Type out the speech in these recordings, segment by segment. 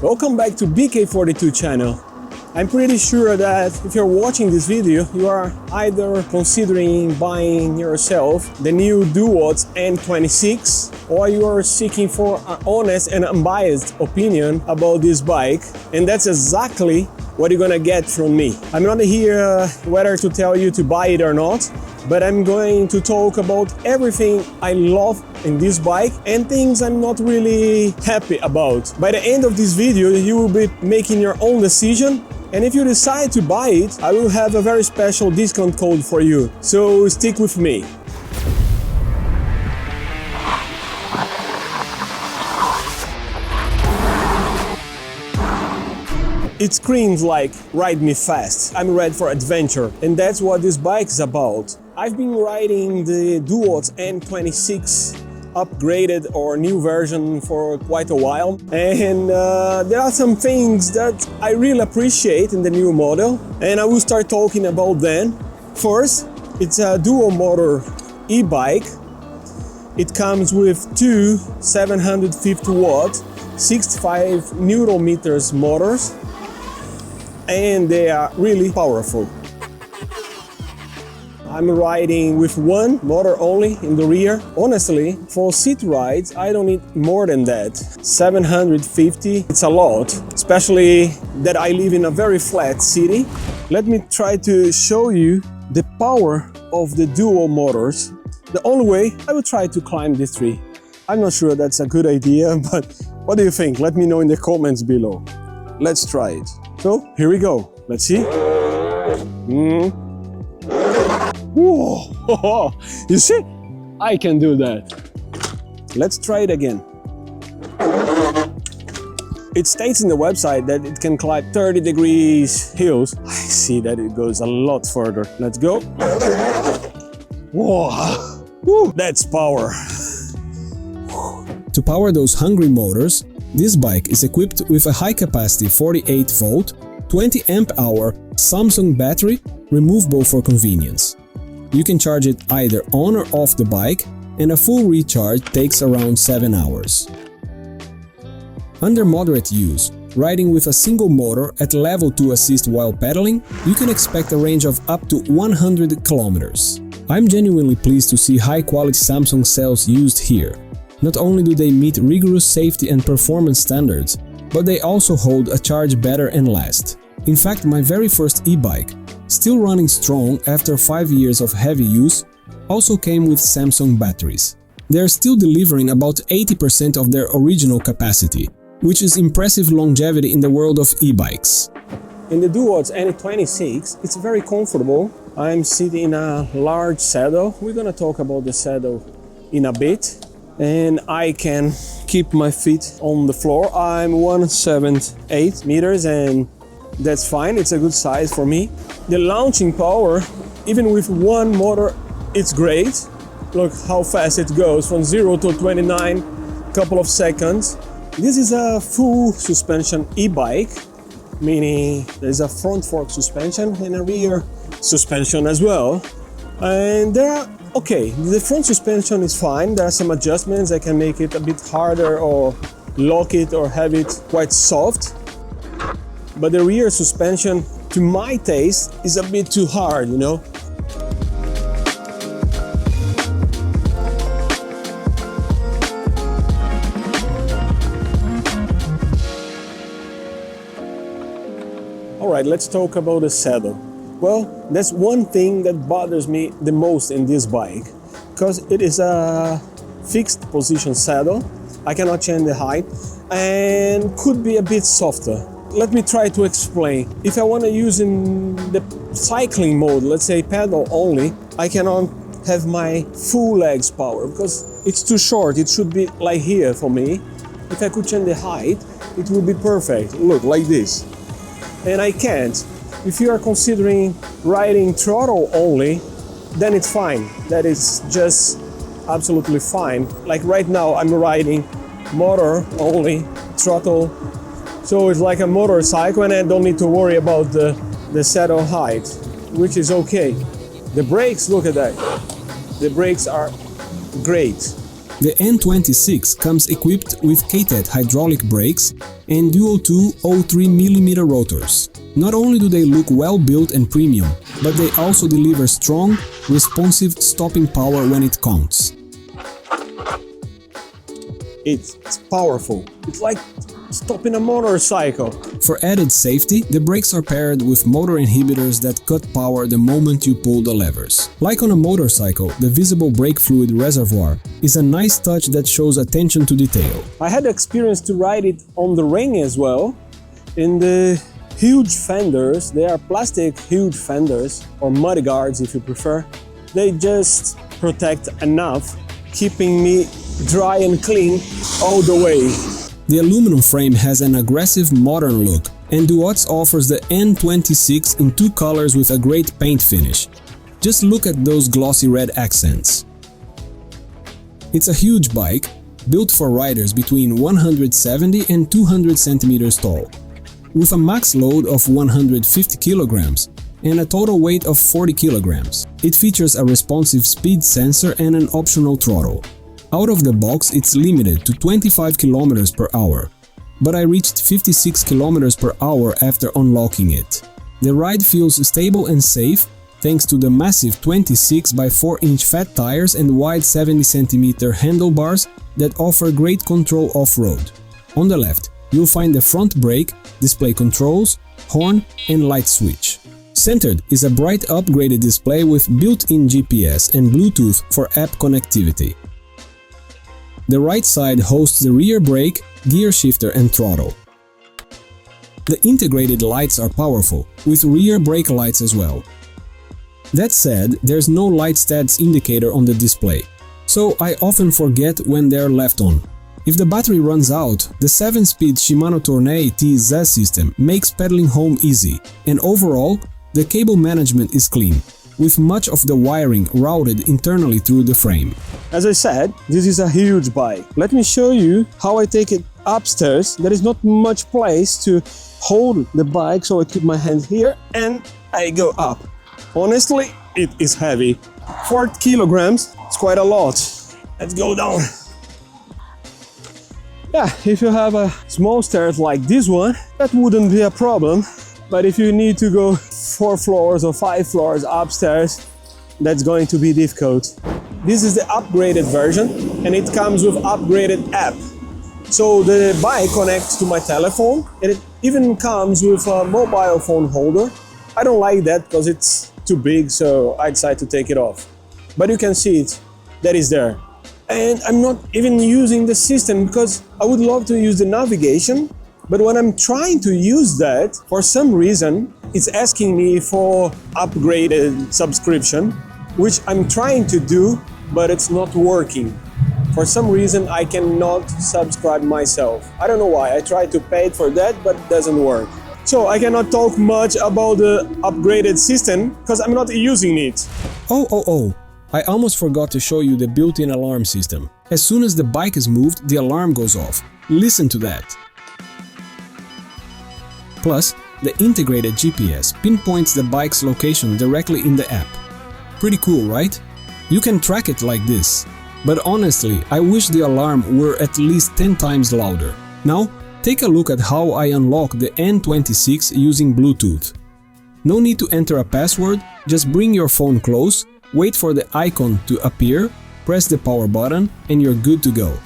Welcome back to BK42 channel. I'm pretty sure that if you're watching this video, you are either considering buying yourself the new DUOTTS N26, or you are seeking for an honest and unbiased opinion about this bike, and that's exactly what you're gonna get from me. I'm not here whether to tell you to buy it or not, but I'm going to talk about everything I love in this bike and things I'm not really happy about. By the end of this video, you will be making your own decision. And if you decide to buy it, I will have a very special discount code for you. So stick with me. It screams like, ride me fast, I'm ready for adventure. And that's what this bike is about. I've been riding the DUOTTS N26 upgraded or new version for quite a while, and there are some things that I really appreciate in the new model, and I will start talking about them. First, it's a dual motor e-bike. It comes with two 750 watt 65 Newton meters motors, and they are really powerful. I'm riding with one motor only in the rear. Honestly, for city rides, I don't need more than that. 750, it's a lot, especially that I live in a very flat city. Let me try to show you the power of the dual motors. The only way, I will try to climb this tree. I'm not sure that's a good idea, but what do you think? Let me know in the comments below. Let's try it. So, here we go. Let's see. Whoa! You see? I can do that. Let's try it again. It states in the website that it can climb 30 degrees hills. I see that it goes a lot further. Let's go. Whoa! Woo, that's power. To power those hungry motors, this bike is equipped with a high-capacity 48-volt, 20-amp-hour Samsung battery, removable for convenience. You can charge it either on or off the bike, and a full recharge takes around 7 hours. Under moderate use, riding with a single motor at level 2 assist while pedaling, you can expect a range of up to 100 kilometers. I'm genuinely pleased to see high-quality Samsung cells used here. Not only do they meet rigorous safety and performance standards, but they also hold a charge better and last. In fact, my very first e-bike, still running strong after 5 years of heavy use, also came with Samsung batteries. They are still delivering about 80% of their original capacity, which is impressive longevity in the world of e-bikes. In the DUOTTS N26, it's very comfortable. I'm sitting in a large saddle. We're gonna talk about the saddle in a bit. And I can keep my feet on the floor. I'm 178 meters and that's fine, it's a good size for me. The launching power, even with one motor, it's great. Look how fast it goes, from 0 to 29, couple of seconds. This is a full suspension e-bike, meaning there's a front fork suspension and a rear suspension as well. And the front suspension is fine. There are some adjustments that can make it a bit harder or lock it or have it quite soft. But the rear suspension, to my taste, is a bit too hard, you know? Alright, let's talk about the saddle. Well, that's one thing that bothers me the most in this bike, because it is a fixed position saddle. I cannot change the height and could be a bit softer. Let me try to explain. If I want to use in the cycling mode, let's say pedal only, I cannot have my full legs power because it's too short. It should be like here for me. If I could change the height, it would be perfect. Look, like this. And I can't. If you are considering riding throttle only, then it's fine. That is just absolutely fine. Like right now, I'm riding motor only, throttle. So it's like a motorcycle and I don't need to worry about the saddle height, which is okay. The brakes, look at that. The brakes are great. The N26 comes equipped with KTET hydraulic brakes and DUO2 03mm rotors. Not only do they look well built and premium, but they also deliver strong, responsive stopping power when it counts. It's powerful. It's like stopping a motorcycle. For added safety, the brakes are paired with motor inhibitors that cut power the moment you pull the levers. Like on a motorcycle, the visible brake fluid reservoir is a nice touch that shows attention to detail. I had the experience to ride it on the ring as well. In the huge fenders, they are plastic huge fenders, or mud guards if you prefer. They just protect enough, keeping me dry and clean all the way. The aluminum frame has an aggressive modern look, and DUOTTS offers the N26 in two colors with a great paint finish. Just look at those glossy red accents. It's a huge bike, built for riders between 170 and 200 centimeters tall, with a max load of 150 kilograms and a total weight of 40 kilograms. It features a responsive speed sensor and an optional throttle. Out of the box, it's limited to 25 km per hour, but I reached 56 km per hour after unlocking it. The ride feels stable and safe thanks to the massive 26 by 4-inch fat tires and wide 70 cm handlebars that offer great control off-road. On the left, you'll find the front brake, display controls, horn and light switch. Centered is a bright upgraded display with built-in GPS and Bluetooth for app connectivity. The right side hosts the rear brake, gear shifter and throttle. The integrated lights are powerful, with rear brake lights as well. That said, there's no light status indicator on the display, so I often forget when they're left on. If the battery runs out, the 7-speed Shimano Tourneo TZ system makes pedaling home easy, and overall, the cable management is clean, with much of the wiring routed internally through the frame. As I said, this is a huge bike. Let me show you how I take it upstairs. There is not much place to hold the bike, so I keep my hand here and I go up. Honestly, it is heavy. 4 kilograms, it's quite a lot. Let's go down. Yeah, if you have a small stairs like this one, that wouldn't be a problem. But if you need to go 4 floors or 5 floors upstairs, that's going to be difficult. This is the upgraded version and it comes with upgraded app. So the bike connects to my telephone and it even comes with a mobile phone holder. I don't like that because it's too big, so I decided to take it off. But you can see it, that is there. And I'm not even using the system because I would love to use the navigation. But when I'm trying to use that, for some reason, it's asking me for upgraded subscription, which I'm trying to do, but it's not working. For some reason, I cannot subscribe myself. I don't know why. I tried to pay for that, but it doesn't work. So I cannot talk much about the upgraded system because I'm not using it. Oh. I almost forgot to show you the built-in alarm system. As soon as the bike is moved, the alarm goes off. Listen to that. Plus, the integrated GPS pinpoints the bike's location directly in the app. Pretty cool, right? You can track it like this. But honestly, I wish the alarm were at least 10 times louder. Now, take a look at how I unlock the N26 using Bluetooth. No need to enter a password, just bring your phone close, wait for the icon to appear, press the power button, and you're good to go.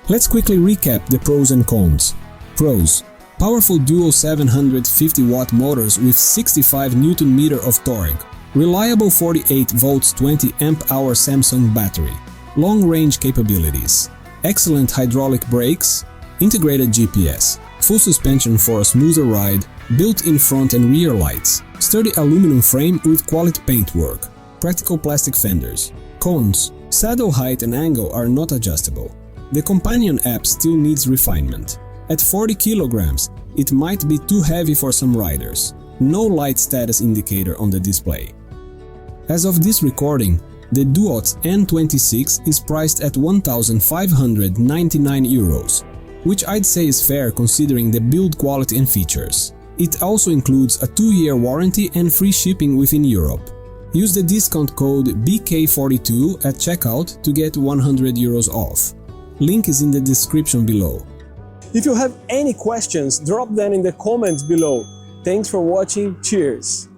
Let's quickly recap the pros and cons. Pros: powerful dual 750 watt motors with 65 Nm of torque, reliable 48 volts 20 amp hour Samsung battery, long range capabilities, excellent hydraulic brakes, integrated GPS, full suspension for a smoother ride, built-in front and rear lights, sturdy aluminum frame with quality paintwork, practical plastic fenders. Cons: saddle height and angle are not adjustable. The companion app still needs refinement. At 40 kilograms, it might be too heavy for some riders. No light status indicator on the display. As of this recording, the DUOTTS N26 is priced at 1,599 euros, which I'd say is fair considering the build quality and features. It also includes a 2-year warranty and free shipping within Europe. Use the discount code BK42 at checkout to get €100 off. Link is in the description below. If you have any questions, drop them in the comments below. Thanks for watching. Cheers!